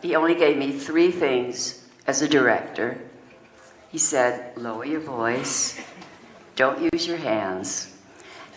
He only gave me three things as a director. He said, lower your voice, don't use your hands,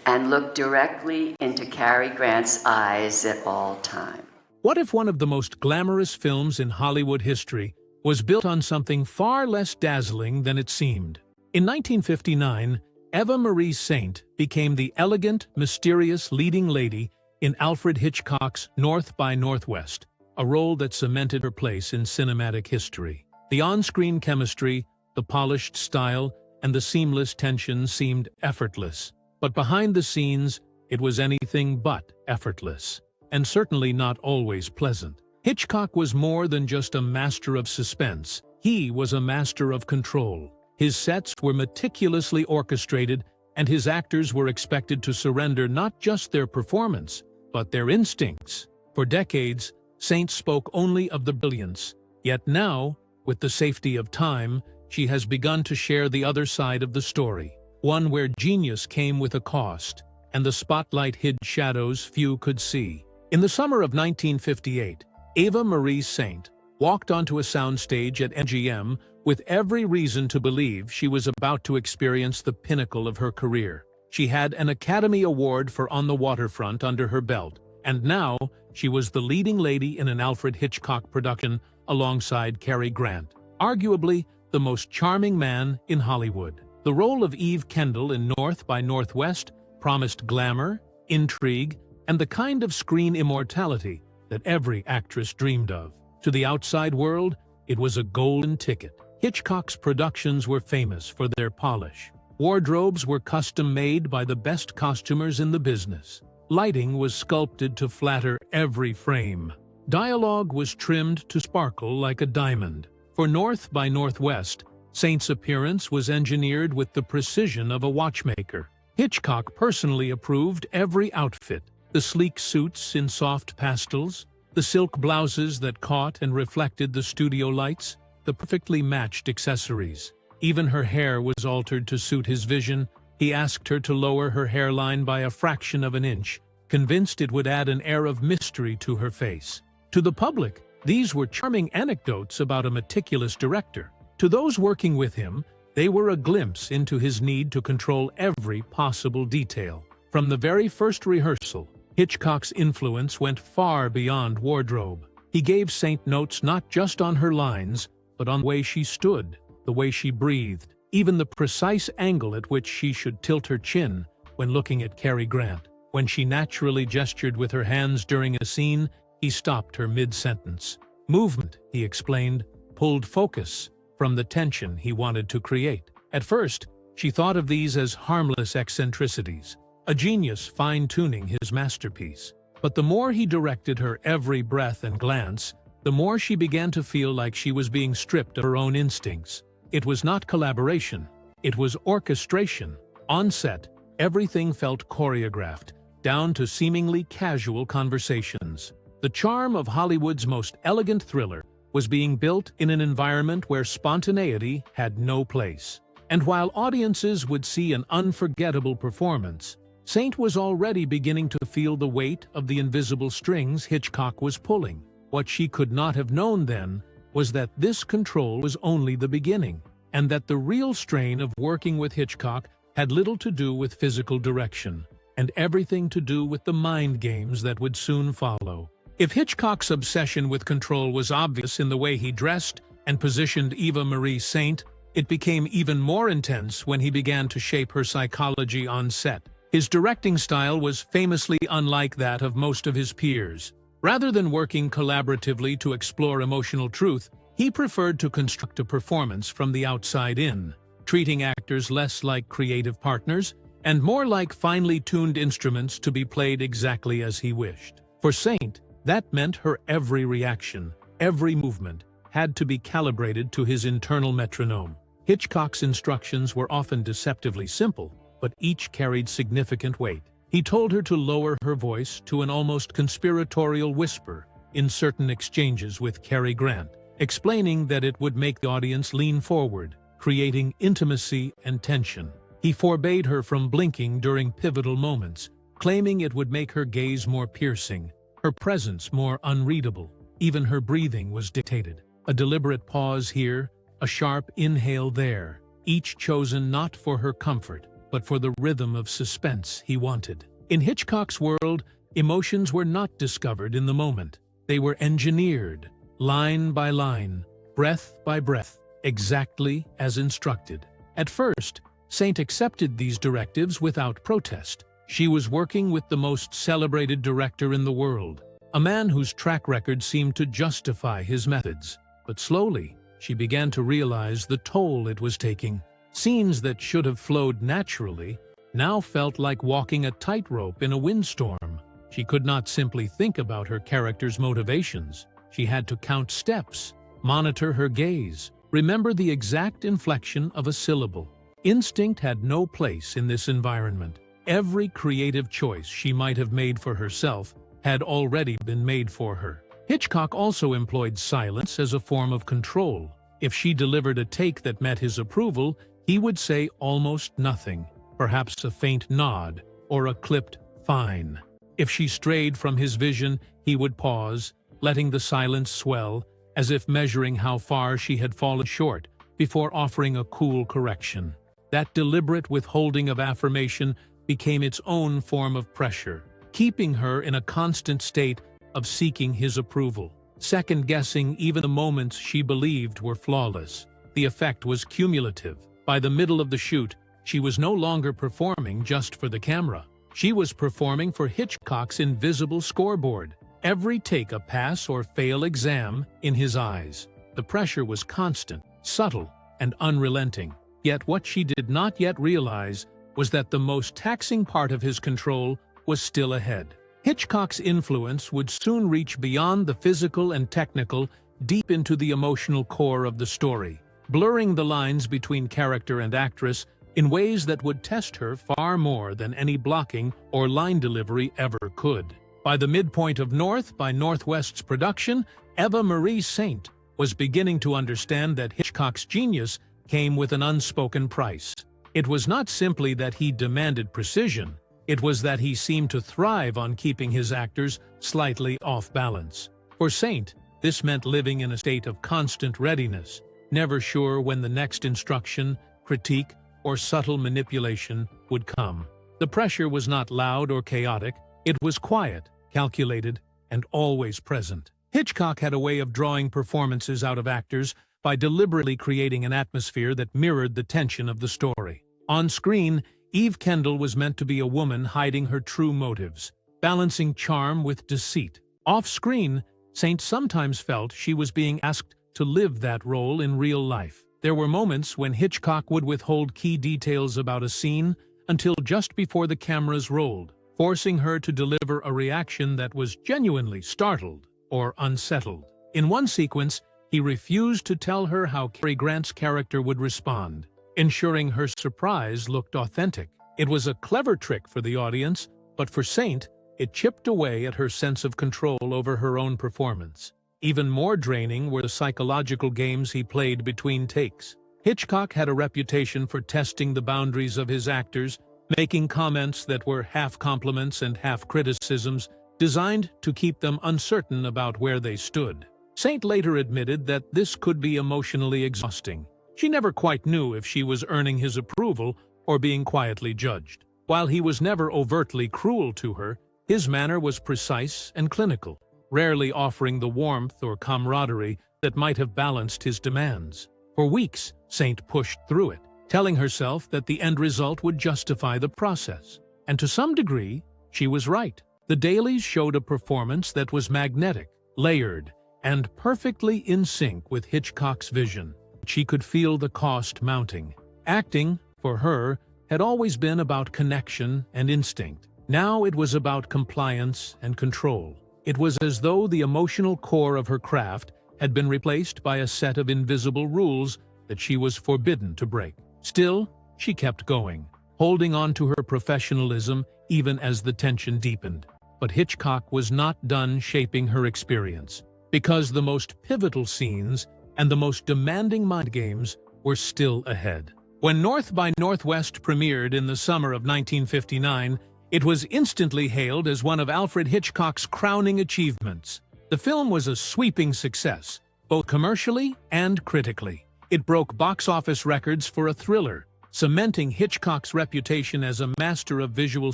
and look directly into Cary Grant's eyes at all times. What if one of the most glamorous films in Hollywood history was built on something far less dazzling than it seemed? In 1959, Eva Marie Saint became the elegant, mysterious leading lady in Alfred Hitchcock's North by Northwest, a role that cemented her place in cinematic history. The on-screen chemistry, the polished style, and the seamless tension seemed effortless. But behind the scenes, it was anything but effortless, and certainly not always pleasant. Hitchcock was more than just a master of suspense. He was a master of control. His sets were meticulously orchestrated, and his actors were expected to surrender not just their performance, but their instincts. For decades, Saint spoke only of the brilliance, yet now, with the safety of time, she has begun to share the other side of the story, one where genius came with a cost, and the spotlight hid shadows few could see. In the summer of 1958, Eva Marie Saint walked onto a soundstage at MGM with every reason to believe she was about to experience the pinnacle of her career. She had an Academy Award for On the Waterfront under her belt, and now she was the leading lady in an Alfred Hitchcock production alongside Cary Grant, arguably the most charming man in Hollywood. The role of Eve Kendall in North by Northwest promised glamour, intrigue, and the kind of screen immortality that every actress dreamed of. To the outside world, it was a golden ticket. Hitchcock's productions were famous for their polish. Wardrobes were custom-made by the best costumers in the business. Lighting was sculpted to flatter every frame. Dialogue was trimmed to sparkle like a diamond. For North by Northwest, Saint's appearance was engineered with the precision of a watchmaker. Hitchcock personally approved every outfit: the sleek suits in soft pastels, the silk blouses that caught and reflected the studio lights, the perfectly matched accessories. Even her hair was altered to suit his vision. He asked her to lower her hairline by a fraction of an inch, convinced it would add an air of mystery to her face. To the public, these were charming anecdotes about a meticulous director. To those working with him, they were a glimpse into his need to control every possible detail. From the very first rehearsal, Hitchcock's influence went far beyond wardrobe. He gave Saint notes not just on her lines, but on the way she stood, the way she breathed, even the precise angle at which she should tilt her chin when looking at Cary Grant. When she naturally gestured with her hands during a scene, he stopped her mid-sentence. Movement, he explained, pulled focus from the tension he wanted to create. At first, she thought of these as harmless eccentricities, a genius fine-tuning his masterpiece. But the more he directed her every breath and glance, the more she began to feel like she was being stripped of her own instincts. It was not collaboration, it was orchestration. On set, everything felt choreographed, down to seemingly casual conversations. The charm of Hollywood's most elegant thriller was being built in an environment where spontaneity had no place. And while audiences would see an unforgettable performance, Saint was already beginning to feel the weight of the invisible strings Hitchcock was pulling. What she could not have known then was that this control was only the beginning, and that the real strain of working with Hitchcock had little to do with physical direction, and everything to do with the mind games that would soon follow. If Hitchcock's obsession with control was obvious in the way he dressed and positioned Eva Marie Saint, it became even more intense when he began to shape her psychology on set. His directing style was famously unlike that of most of his peers. Rather than working collaboratively to explore emotional truth, he preferred to construct a performance from the outside in, treating actors less like creative partners and more like finely tuned instruments to be played exactly as he wished. For Saint, that meant her every reaction, every movement, had to be calibrated to his internal metronome. Hitchcock's instructions were often deceptively simple, but each carried significant weight. He told her to lower her voice to an almost conspiratorial whisper in certain exchanges with Cary Grant, explaining that it would make the audience lean forward, creating intimacy and tension. He forbade her from blinking during pivotal moments, claiming it would make her gaze more piercing, her presence more unreadable. Even her breathing was dictated. A deliberate pause here, a sharp inhale there, each chosen not for her comfort, but for the rhythm of suspense he wanted. In Hitchcock's world, emotions were not discovered in the moment. They were engineered, line by line, breath by breath, exactly as instructed. At first, Saint accepted these directives without protest. She was working with the most celebrated director in the world, a man whose track record seemed to justify his methods. But slowly, she began to realize the toll it was taking. Scenes that should have flowed naturally now felt like walking a tightrope in a windstorm. She could not simply think about her character's motivations. She had to count steps, monitor her gaze, remember the exact inflection of a syllable. Instinct had no place in this environment. Every creative choice she might have made for herself had already been made for her. Hitchcock also employed silence as a form of control. If she delivered a take that met his approval, he would say almost nothing, perhaps a faint nod or a clipped "fine." If she strayed from his vision, he would pause, letting the silence swell, as if measuring how far she had fallen short, before offering a cool correction. That deliberate withholding of affirmation became its own form of pressure, keeping her in a constant state of seeking his approval, second-guessing even the moments she believed were flawless. The effect was cumulative. By the middle of the shoot, she was no longer performing just for the camera. She was performing for Hitchcock's invisible scoreboard. Every take a pass or fail exam in his eyes. The pressure was constant, subtle, and unrelenting. Yet what she did not yet realize was that the most taxing part of his control was still ahead. Hitchcock's influence would soon reach beyond the physical and technical, deep into the emotional core of the story, blurring the lines between character and actress in ways that would test her far more than any blocking or line delivery ever could. By the midpoint of North by Northwest's production, Eva Marie Saint was beginning to understand that Hitchcock's genius came with an unspoken price. It was not simply that he demanded precision, it was that he seemed to thrive on keeping his actors slightly off balance. For Saint, this meant living in a state of constant readiness, never sure when the next instruction, critique, or subtle manipulation would come. The pressure was not loud or chaotic, it was quiet, calculated, and always present. Hitchcock had a way of drawing performances out of actors by deliberately creating an atmosphere that mirrored the tension of the story. On screen, Eve Kendall was meant to be a woman hiding her true motives, balancing charm with deceit. Off-screen, Saint sometimes felt she was being asked to live that role in real life. There were moments when Hitchcock would withhold key details about a scene until just before the cameras rolled, forcing her to deliver a reaction that was genuinely startled or unsettled. In one sequence, he refused to tell her how Cary Grant's character would respond, ensuring her surprise looked authentic. It was a clever trick for the audience, but for Saint, it chipped away at her sense of control over her own performance. Even more draining were the psychological games he played between takes. Hitchcock had a reputation for testing the boundaries of his actors, making comments that were half compliments and half criticisms, designed to keep them uncertain about where they stood. Saint later admitted that this could be emotionally exhausting. She never quite knew if she was earning his approval or being quietly judged. While he was never overtly cruel to her, his manner was precise and clinical, rarely offering the warmth or camaraderie that might have balanced his demands. For weeks, Saint pushed through it, telling herself that the end result would justify the process. And to some degree, she was right. The dailies showed a performance that was magnetic, layered, and perfectly in sync with Hitchcock's vision. She could feel the cost mounting. Acting, for her, had always been about connection and instinct. Now it was about compliance and control. It was as though the emotional core of her craft had been replaced by a set of invisible rules that she was forbidden to break. Still, she kept going, holding on to her professionalism even as the tension deepened. But Hitchcock was not done shaping her experience, because the most pivotal scenes and the most demanding mind games were still ahead. When North by Northwest premiered in the summer of 1959, it was instantly hailed as one of Alfred Hitchcock's crowning achievements. The film was a sweeping success, both commercially and critically. It broke box office records for a thriller, cementing Hitchcock's reputation as a master of visual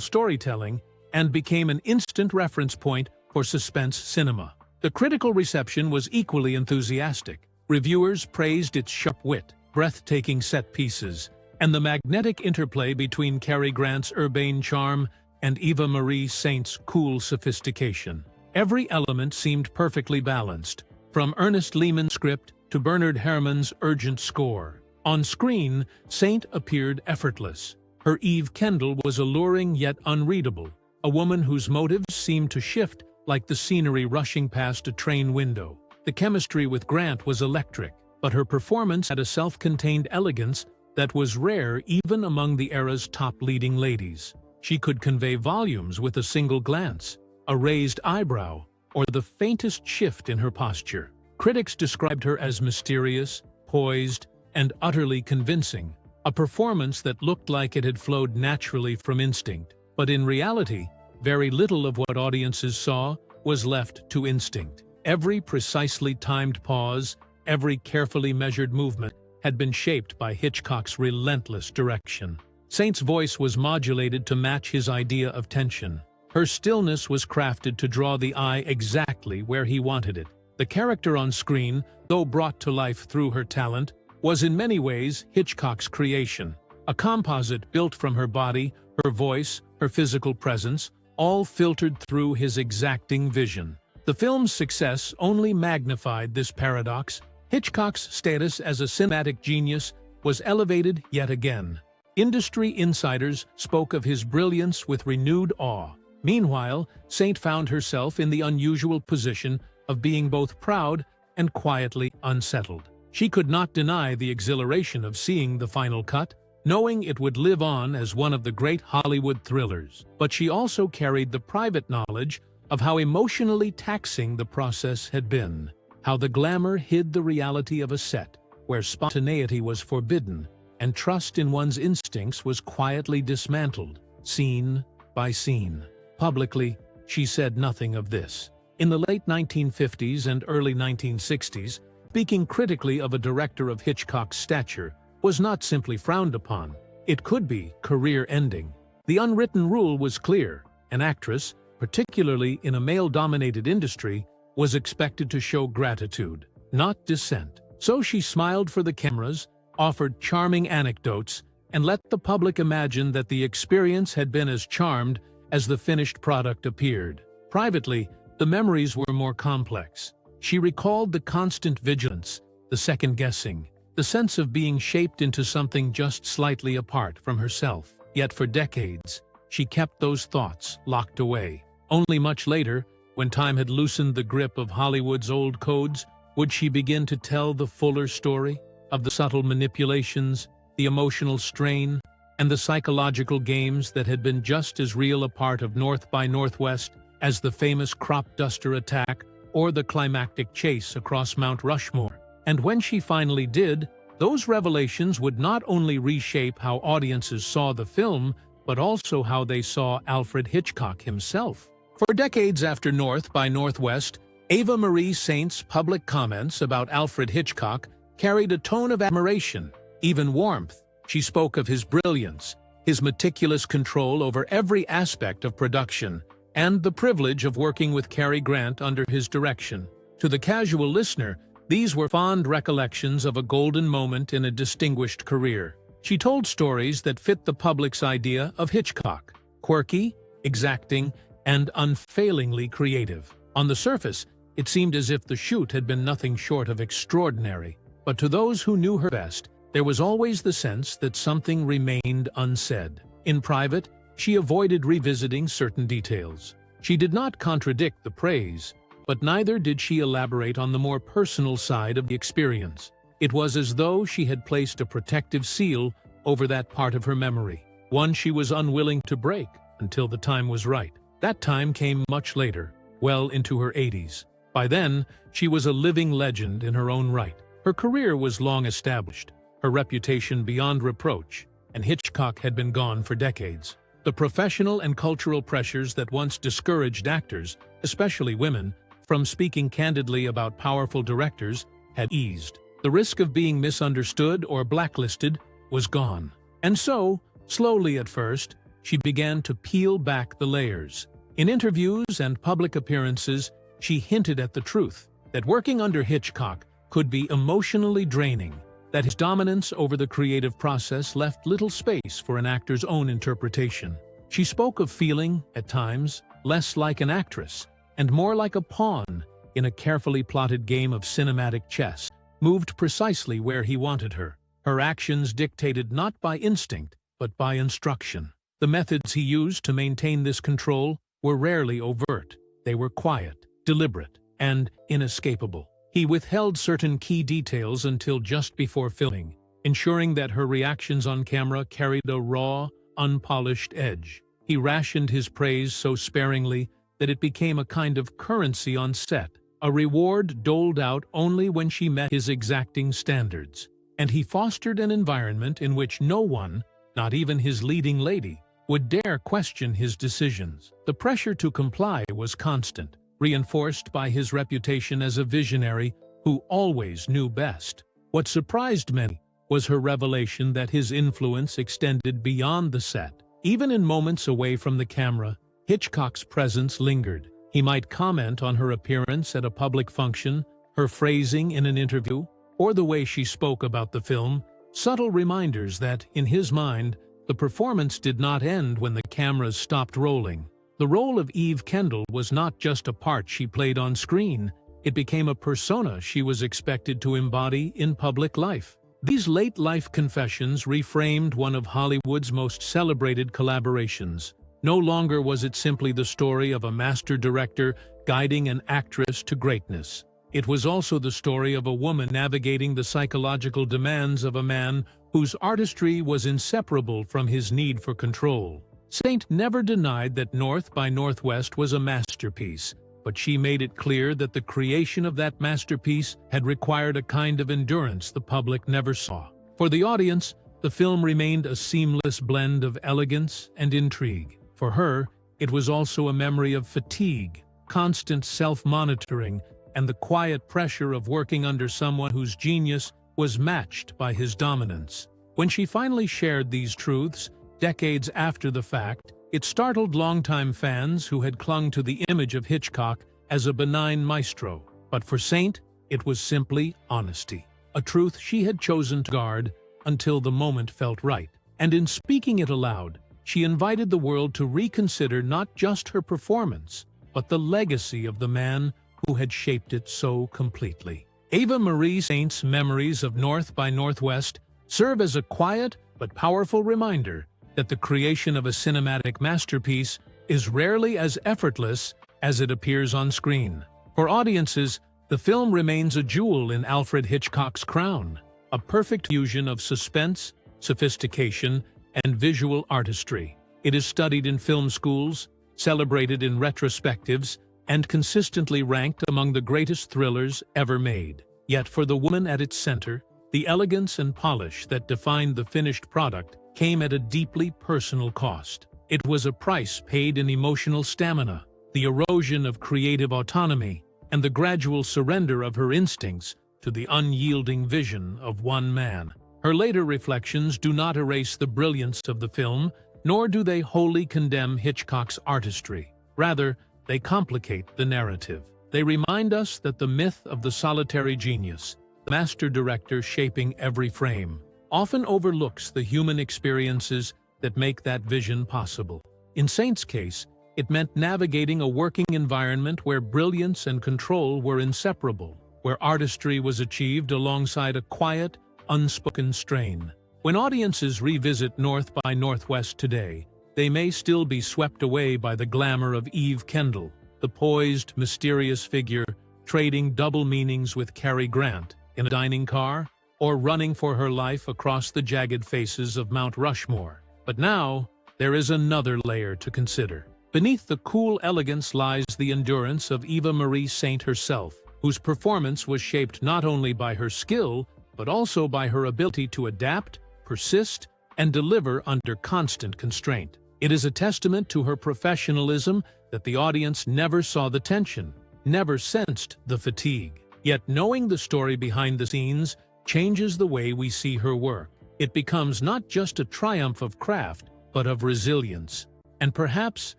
storytelling, and became an instant reference point for suspense cinema. The critical reception was equally enthusiastic. Reviewers praised its sharp wit, breathtaking set pieces, and the magnetic interplay between Cary Grant's urbane charm and Eva Marie Saint's cool sophistication. Every element seemed perfectly balanced, from Ernest Lehman's script to Bernard Herrmann's urgent score. On screen, Saint appeared effortless. Her Eve Kendall was alluring yet unreadable, a woman whose motives seemed to shift like the scenery rushing past a train window. The chemistry with Grant was electric, but her performance had a self-contained elegance that was rare even among the era's top leading ladies. She could convey volumes with a single glance, a raised eyebrow, or the faintest shift in her posture. Critics described her as mysterious, poised, and utterly convincing, a performance that looked like it had flowed naturally from instinct. But in reality, very little of what audiences saw was left to instinct. Every precisely timed pause, every carefully measured movement had been shaped by Hitchcock's relentless direction. Saint's voice was modulated to match his idea of tension. Her stillness was crafted to draw the eye exactly where he wanted it. The character on screen, though brought to life through her talent, was in many ways Hitchcock's creation. A composite built from her body, her voice, her physical presence, all filtered through his exacting vision. The film's success only magnified this paradox. Hitchcock's status as a cinematic genius was elevated yet again. Industry insiders spoke of his brilliance with renewed awe. Meanwhile, Saint found herself in the unusual position of being both proud and quietly unsettled. She could not deny the exhilaration of seeing the final cut, knowing it would live on as one of the great Hollywood thrillers. But she also carried the private knowledge of how emotionally taxing the process had been, how the glamour hid the reality of a set, where spontaneity was forbidden, and trust in one's instincts was quietly dismantled, scene by scene. Publicly, she said nothing of this. In the late 1950s and early 1960s, speaking critically of a director of Hitchcock's stature was not simply frowned upon. It could be career-ending. The unwritten rule was clear. An actress, particularly in a male-dominated industry, was expected to show gratitude, not dissent. So she smiled for the cameras, offered charming anecdotes, and let the public imagine that the experience had been as charmed as the finished product appeared. Privately, the memories were more complex. She recalled the constant vigilance, the second-guessing, the sense of being shaped into something just slightly apart from herself. Yet for decades, she kept those thoughts locked away. Only much later, when time had loosened the grip of Hollywood's old codes, would she begin to tell the fuller story of the subtle manipulations, the emotional strain, and the psychological games that had been just as real a part of North by Northwest as the famous crop duster attack or the climactic chase across Mount Rushmore. And when she finally did, those revelations would not only reshape how audiences saw the film, but also how they saw Alfred Hitchcock himself. For decades after North by Northwest, Eva Marie Saint's public comments about Alfred Hitchcock carried a tone of admiration, even warmth. She spoke of his brilliance, his meticulous control over every aspect of production, and the privilege of working with Cary Grant under his direction. To the casual listener, these were fond recollections of a golden moment in a distinguished career. She told stories that fit the public's idea of Hitchcock: quirky, exacting, and unfailingly creative. On the surface, it seemed as if the shoot had been nothing short of extraordinary. But to those who knew her best, there was always the sense that something remained unsaid. In private, she avoided revisiting certain details. She did not contradict the praise, but neither did she elaborate on the more personal side of the experience. It was as though she had placed a protective seal over that part of her memory, one she was unwilling to break until the time was right. That time came much later, well into her 80s. By then, she was a living legend in her own right. Her career was long established, her reputation beyond reproach, and Hitchcock had been gone for decades. The professional and cultural pressures that once discouraged actors, especially women, from speaking candidly about powerful directors had eased. The risk of being misunderstood or blacklisted was gone. And so, slowly at first, she began to peel back the layers. In interviews and public appearances, she hinted at the truth that working under Hitchcock could be emotionally draining, that his dominance over the creative process left little space for an actor's own interpretation. She spoke of feeling, at times, less like an actress and more like a pawn in a carefully plotted game of cinematic chess, moved precisely where he wanted her. Her actions dictated not by instinct, but by instruction. The methods he used to maintain this control were rarely overt. They were quiet, deliberate, and inescapable. He withheld certain key details until just before filming, ensuring that her reactions on camera carried a raw, unpolished edge. He rationed his praise so sparingly that it became a kind of currency on set, a reward doled out only when she met his exacting standards. And he fostered an environment in which no one, not even his leading lady, would dare question his decisions. The pressure to comply was constant, reinforced by his reputation as a visionary who always knew best. What surprised many was her revelation that his influence extended beyond the set. Even in moments away from the camera, Hitchcock's presence lingered. He might comment on her appearance at a public function, her phrasing in an interview, or the way she spoke about the film, subtle reminders that, in his mind, the performance did not end when the cameras stopped rolling. The role of Eve Kendall was not just a part she played on screen, it became a persona she was expected to embody in public life. These late-life confessions reframed one of Hollywood's most celebrated collaborations. No longer was it simply the story of a master director guiding an actress to greatness. It was also the story of a woman navigating the psychological demands of a man whose artistry was inseparable from his need for control. Saint never denied that North by Northwest was a masterpiece, but she made it clear that the creation of that masterpiece had required a kind of endurance the public never saw. For the audience, the film remained a seamless blend of elegance and intrigue. For her, it was also a memory of fatigue, constant self-monitoring, and the quiet pressure of working under someone whose genius was matched by his dominance. When she finally shared these truths, decades after the fact, it startled longtime fans who had clung to the image of Hitchcock as a benign maestro. But for Saint, it was simply honesty, a truth she had chosen to guard until the moment felt right. And in speaking it aloud, she invited the world to reconsider not just her performance, but the legacy of the man who had shaped it so completely. Eva Marie Saint's memories of North by Northwest serve as a quiet but powerful reminder that the creation of a cinematic masterpiece is rarely as effortless as it appears on screen. For audiences, the film remains a jewel in Alfred Hitchcock's crown, a perfect fusion of suspense, sophistication, and visual artistry. It is studied in film schools, celebrated in retrospectives, and consistently ranked among the greatest thrillers ever made. Yet for the woman at its center, the elegance and polish that defined the finished product came at a deeply personal cost. It was a price paid in emotional stamina, the erosion of creative autonomy, and the gradual surrender of her instincts to the unyielding vision of one man. Her later reflections do not erase the brilliance of the film, nor do they wholly condemn Hitchcock's artistry. Rather, they complicate the narrative. They remind us that the myth of the solitary genius, the master director shaping every frame, often overlooks the human experiences that make that vision possible. In Saint's case, it meant navigating a working environment where brilliance and control were inseparable, where artistry was achieved alongside a quiet, unspoken strain. When audiences revisit North by Northwest today, they may still be swept away by the glamour of Eve Kendall, the poised, mysterious figure trading double meanings with Cary Grant in a dining car or running for her life across the jagged faces of Mount Rushmore. But now, there is another layer to consider. Beneath the cool elegance lies the endurance of Eva Marie Saint herself, whose performance was shaped not only by her skill, but also by her ability to adapt, persist, and deliver under constant constraint. It is a testament to her professionalism that the audience never saw the tension, never sensed the fatigue. Yet knowing the story behind the scenes changes the way we see her work. It becomes not just a triumph of craft, but of resilience. And perhaps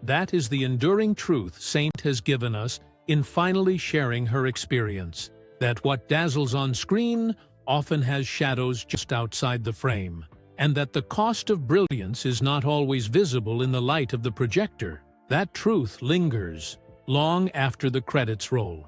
that is the enduring truth Saint has given us in finally sharing her experience, that what dazzles on screen often has shadows just outside the frame, and that the cost of brilliance is not always visible in the light of the projector. That truth lingers long after the credits roll.